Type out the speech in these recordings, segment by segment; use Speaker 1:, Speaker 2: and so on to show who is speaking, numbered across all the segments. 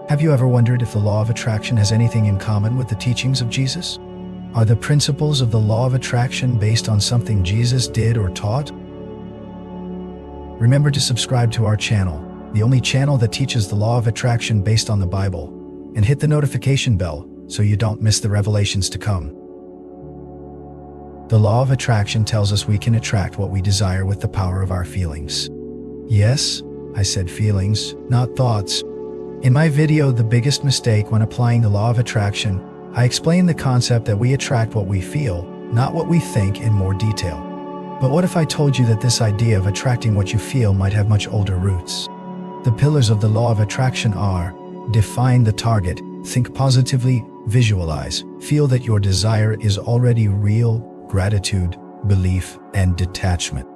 Speaker 1: Have you ever wondered if the law of attraction has anything in common with the teachings of Jesus? Are the principles of the law of attraction based on something Jesus did or taught? Remember to subscribe to our channel, the only channel that teaches the law of attraction based on the Bible, and hit the notification bell so you don't miss the revelations to come. The law of attraction tells us we can attract what we desire with the power of our feelings. Yes, I said feelings, not thoughts. In my video, The Biggest Mistake When Applying the Law of Attraction, I explained the concept that we attract what we feel, not what we think, in more detail. But what if I told you that this idea of attracting what you feel might have much older roots? The pillars of the law of attraction are: define the target, think positively, visualize, feel that your desire is already real, gratitude, belief, and detachment.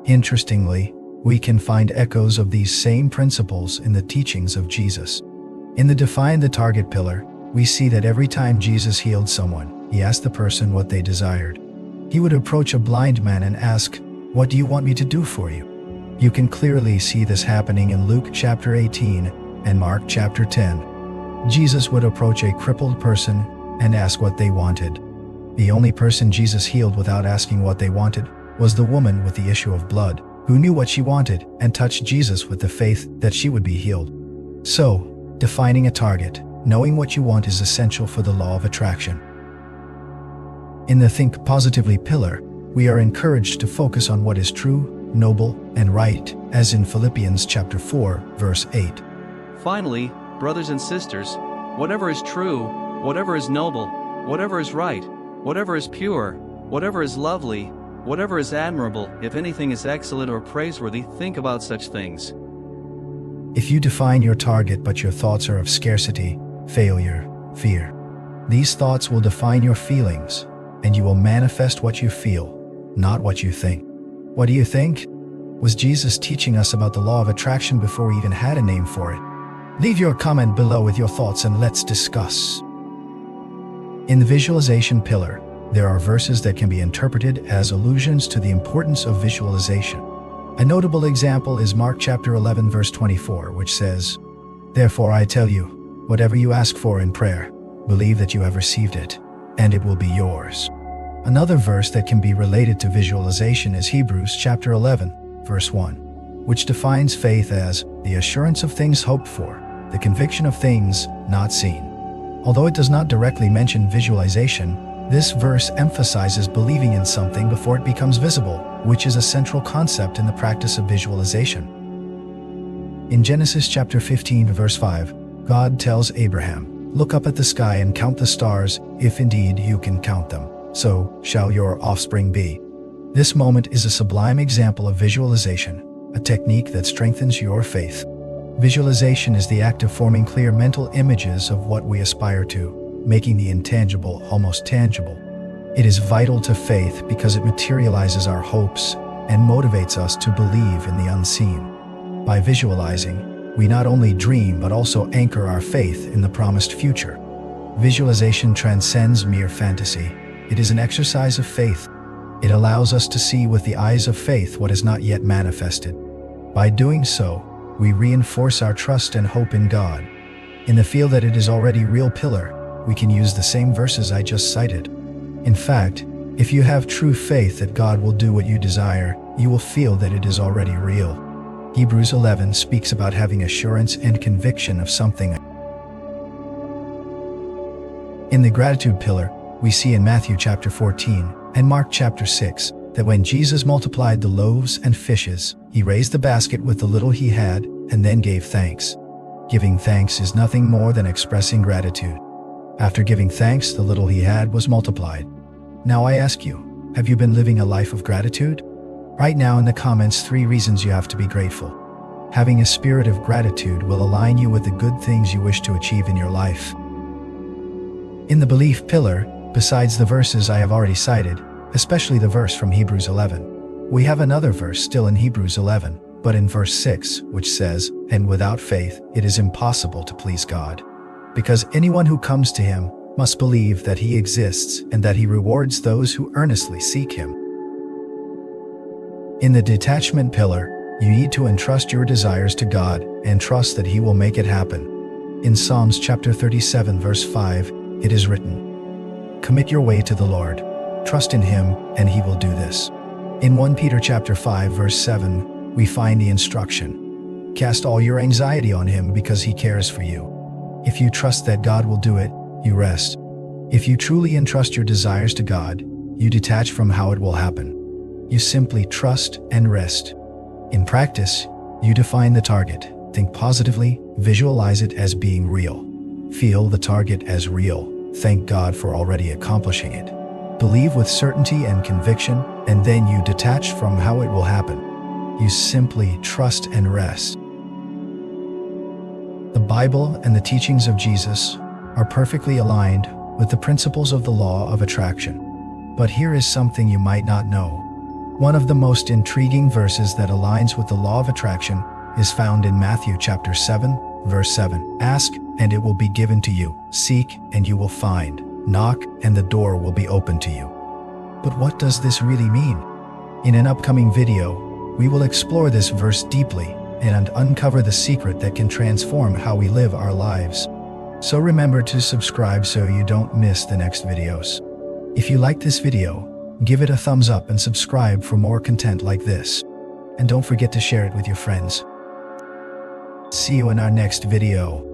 Speaker 1: Interestingly, we can find echoes of these same principles in the teachings of Jesus. In the define the target pillar, we see that every time Jesus healed someone, he asked the person what they desired. He would approach a blind man and ask, "What do you want me to do for you?" You can clearly see this happening in Luke chapter 18 and Mark chapter 10. Jesus would approach a crippled person and ask what they wanted. The only person Jesus healed without asking what they wanted was the woman with the issue of blood, who knew what she wanted and touched Jesus with the faith that she would be healed. So, defining a target, knowing what you want, is essential for the law of attraction. In the Think Positively pillar, we are encouraged to focus on what is true, noble, and right, as in Philippians chapter 4, verse 8.
Speaker 2: Finally, brothers and sisters, whatever is true, whatever is noble, whatever is right, whatever is pure, whatever is lovely, whatever is admirable, if anything is excellent or praiseworthy, think about such things.
Speaker 1: If you define your target but your thoughts are of scarcity, failure, fear, these thoughts will define your feelings, and you will manifest what you feel, not what you think. What do you think? Was Jesus teaching us about the law of attraction before we even had a name for it? Leave your comment below with your thoughts and let's discuss. In the visualization pillar, there are verses that can be interpreted as allusions to the importance of visualization. A notable example is Mark chapter 11 verse 24, which says, "Therefore I tell you, whatever you ask for in prayer, believe that you have received it, and it will be yours." Another verse that can be related to visualization is Hebrews chapter 11, verse 1, which defines faith as the assurance of things hoped for, the conviction of things not seen. Although it does not directly mention visualization, this verse emphasizes believing in something before it becomes visible, which is a central concept in the practice of visualization. In Genesis chapter 15, verse 5, God tells Abraham, "Look up at the sky and count the stars, if indeed you can count them. So shall your offspring be." This moment is a sublime example of visualization, a technique that strengthens your faith. Visualization is the act of forming clear mental images of what we aspire to, making the intangible almost tangible. It is vital to faith because it materializes our hopes and motivates us to believe in the unseen. By visualizing, we not only dream but also anchor our faith in the promised future. Visualization transcends mere fantasy. It is an exercise of faith. It allows us to see with the eyes of faith what is not yet manifested. By doing so, we reinforce our trust and hope in God. In the feel that it is already real pillar, we can use the same verses I just cited. In fact, if you have true faith that God will do what you desire, you will feel that it is already real. Hebrews 11 speaks about having assurance and conviction of something. In the gratitude pillar, we see in Matthew chapter 14 and Mark chapter 6 that when Jesus multiplied the loaves and fishes, he raised the basket with the little he had and then gave thanks. Giving thanks is nothing more than expressing gratitude. After giving thanks, the little he had was multiplied. Now I ask you, have you been living a life of gratitude? Write now in the comments 3 reasons you have to be grateful. Having a spirit of gratitude will align you with the good things you wish to achieve in your life. In the belief pillar, besides the verses I have already cited, especially the verse from Hebrews 11, we have another verse still in Hebrews 11, but in verse 6, which says, "And without faith it is impossible to please God. Because anyone who comes to him must believe that he exists and that he rewards those who earnestly seek him." In the detachment pillar, you need to entrust your desires to God and trust that he will make it happen. In Psalms chapter 37 verse 5, it is written, "Commit your way to the Lord. Trust in him, and he will do this." In 1 Peter chapter 5 verse 7, we find the instruction, "Cast all your anxiety on him because he cares for you." If you trust that God will do it, you rest. If you truly entrust your desires to God, you detach from how it will happen. You simply trust and rest. In practice, you define the target. Think positively, visualize it as being real. Feel the target as real. Thank God for already accomplishing it. Believe with certainty and conviction, and then you detach from how it will happen. You simply trust and rest. The Bible and the teachings of Jesus are perfectly aligned with the principles of the law of attraction. But here is something you might not know. One of the most intriguing verses that aligns with the law of attraction is found in Matthew chapter 7, verse 7. "Ask, and it will be given to you. Seek, and you will find. Knock, and the door will be opened to you." But what does this really mean? In an upcoming video, we will explore this verse deeply and uncover the secret that can transform how we live our lives. So remember to subscribe so you don't miss the next videos. If you like this video, give it a thumbs up and subscribe for more content like this. And don't forget to share it with your friends. See you in our next video.